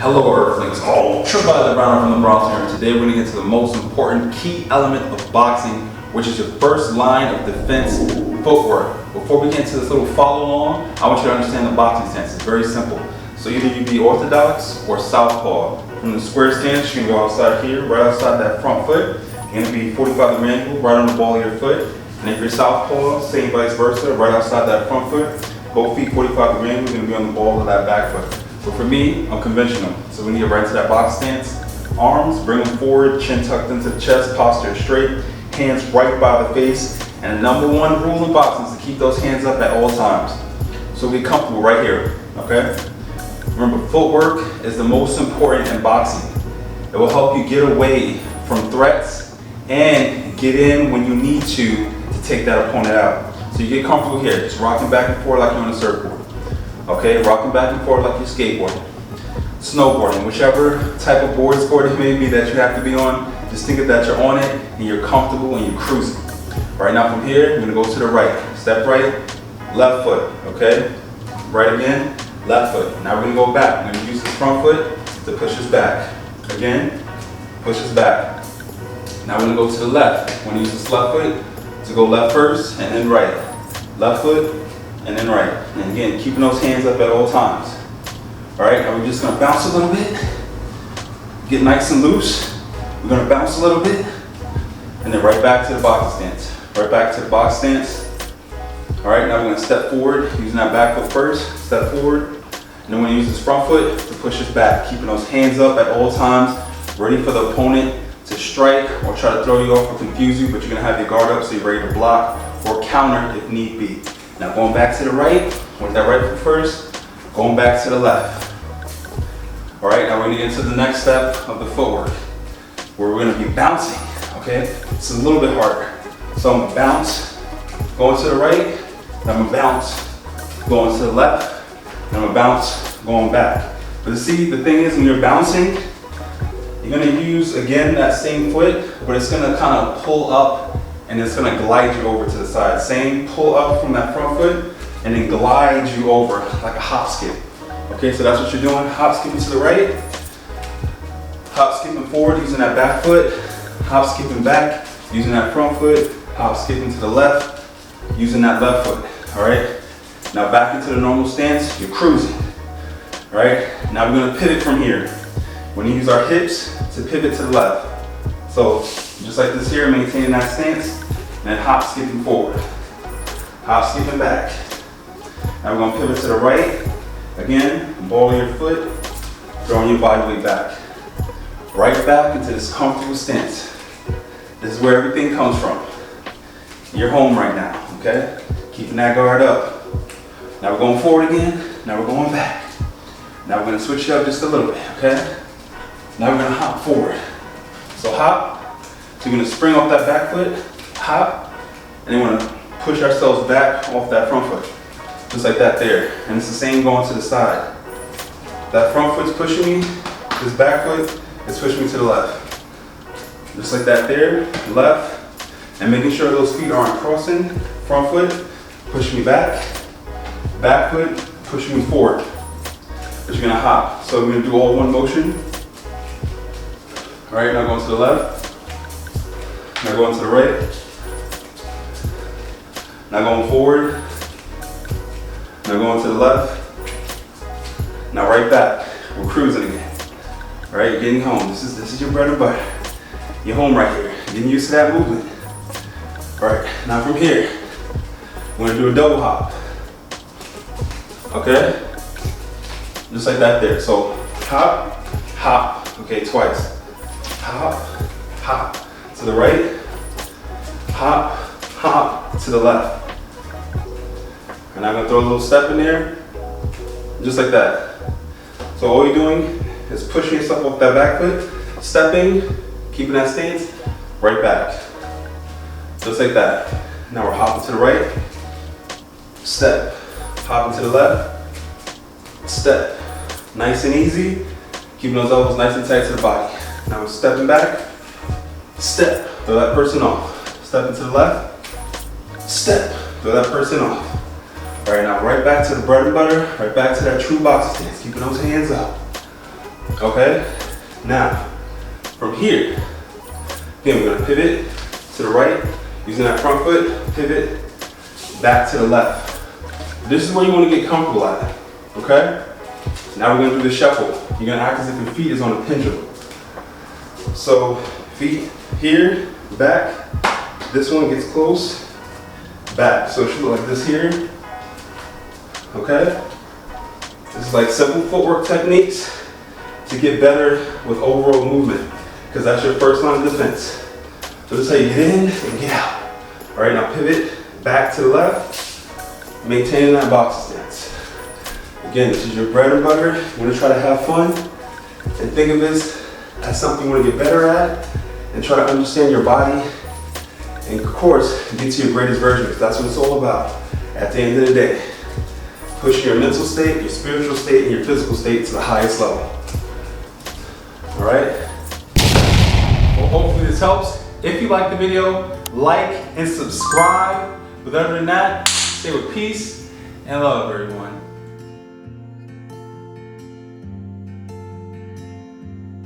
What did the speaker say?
Hello Earthlings, ultraviolet Browner from the Bronx here, and today we're going to get to the most important key element of boxing, which is your first line of defense, footwork. Before we get into this little follow along, I want you to understand the boxing stance. It's very simple. So either you be orthodox or southpaw. From the square stance, you can go outside here, right outside that front foot. You're going to be 45 degree angle, right on the ball of your foot. And if you're southpaw, same vice versa, right outside that front foot. Both feet 45 degree angle, you're going to be on the ball of that back foot. But for me, I'm conventional. So we need to get right into that box stance. Arms, bring them forward, chin tucked into the chest, posture straight, hands right by the face. And the number one rule in boxing is to keep those hands up at all times. So get comfortable right here, okay? Remember, footwork is the most important in boxing. It will help you get away from threats and get in when you need to take that opponent out. So you get comfortable here, just rocking back and forth like you're on a surfboard. Okay, rocking back and forth like you're skateboarding, snowboarding, whichever type of board sport it may be that you have to be on, just think of that you're on it and you're comfortable and you're cruising. Right now from here, you're gonna go to the right. Step right, left foot, okay? Right again, left foot. Now we're gonna go back. We're gonna use this front foot to push us back. Again, push us back. Now we're gonna go to the left. We're gonna use this left foot to go left first and then right. Left foot, and then right. And again, keeping those hands up at all times. All right, now we're just gonna bounce a little bit, get nice and loose. We're gonna bounce a little bit, and then right back to the box stance. Right back to the box stance. All right, now we're gonna step forward, using that back foot first, step forward. And then we're gonna use this front foot to push us back, keeping those hands up at all times, ready for the opponent to strike or try to throw you off or confuse you, but you're gonna have your guard up so you're ready to block or counter if need be. Now going back to the right, with that right foot first, going back to the left. All right, now we're gonna get into the next step of the footwork, where we're gonna be bouncing, okay? It's a little bit harder. So I'm gonna bounce, going to the right, and I'm gonna bounce, going to the left, and I'm gonna bounce, going back. But see, the thing is, when you're bouncing, you're gonna use, again, that same foot, but it's gonna kind of pull up and it's gonna glide you over to the side. Same, pull up from that front foot and then glide you over like a hop skip. Okay, so that's what you're doing. Hop skipping to the right, hop skipping forward using that back foot, hop skipping back using that front foot, hop skipping to the left using that left foot. All right, now back into the normal stance, you're cruising. All right, now we're gonna pivot from here. We're gonna use our hips to pivot to the left. So just like this here, maintaining that stance, and then hop skipping forward, hop skipping back. Now we're gonna pivot to the right. Again, ball of your foot, throwing your body weight back. Right back into this comfortable stance. This is where everything comes from. You're home right now, okay? Keeping that guard up. Now we're going forward again, now we're going back. Now we're gonna switch it up just a little bit, okay? Now we're gonna hop forward. So hop, so we're gonna spring off that back foot, hop, and then we're gonna push ourselves back off that front foot. Just like that there. And it's the same going to the side. That front foot's pushing me, this back foot is pushing me to the left. Just like that there, left, and making sure those feet aren't crossing. Front foot, pushing me back foot, pushing me forward. But you're gonna hop. So we're gonna do all one motion. All right, now going to the left, now going to the right, now going forward, now going to the left, now right back. We're cruising again. All right, you're getting home. This is your bread and butter. You're home right here. Getting used to that movement. All right, now from here, we're gonna do a double hop. Okay, just like that there. So hop, hop. Okay, twice. Hop, hop to the right, hop, hop to the left. And I'm gonna throw a little step in there, just like that. So all you're doing is pushing yourself off that back foot, stepping, keeping that stance, right back. Just like that. Now we're hopping to the right, step, hopping to the left, step. Nice and easy, keeping those elbows nice and tight to the body. Now we're stepping back, step, throw that person off. Step into the left, step, throw that person off. All right, now right back to the bread and butter, right back to that true boxing stance, keeping those hands up. Okay? Now, from here, again, we're gonna pivot to the right, using that front foot, pivot, back to the left. This is where you wanna get comfortable at, okay? Now we're gonna do the shuffle. You're gonna act as if your feet is on a pendulum. So, feet here, back. This one gets close, back. So it should look like this here, okay? This is like simple footwork techniques to get better with overall movement, because that's your first line of defense. So this is how you get in and get out. All right, now pivot back to the left, maintaining that boxing stance. Again, this is your bread and butter. You want to try to have fun and think of this as something you want to get better at and try to understand your body and, of course, get to your greatest version, because that's what it's all about at the end of the day. Pushing your mental state, your spiritual state, and your physical state to the highest level. All right? Well, hopefully this helps. If you like the video, like and subscribe. But other than that, stay with peace and love, everyone.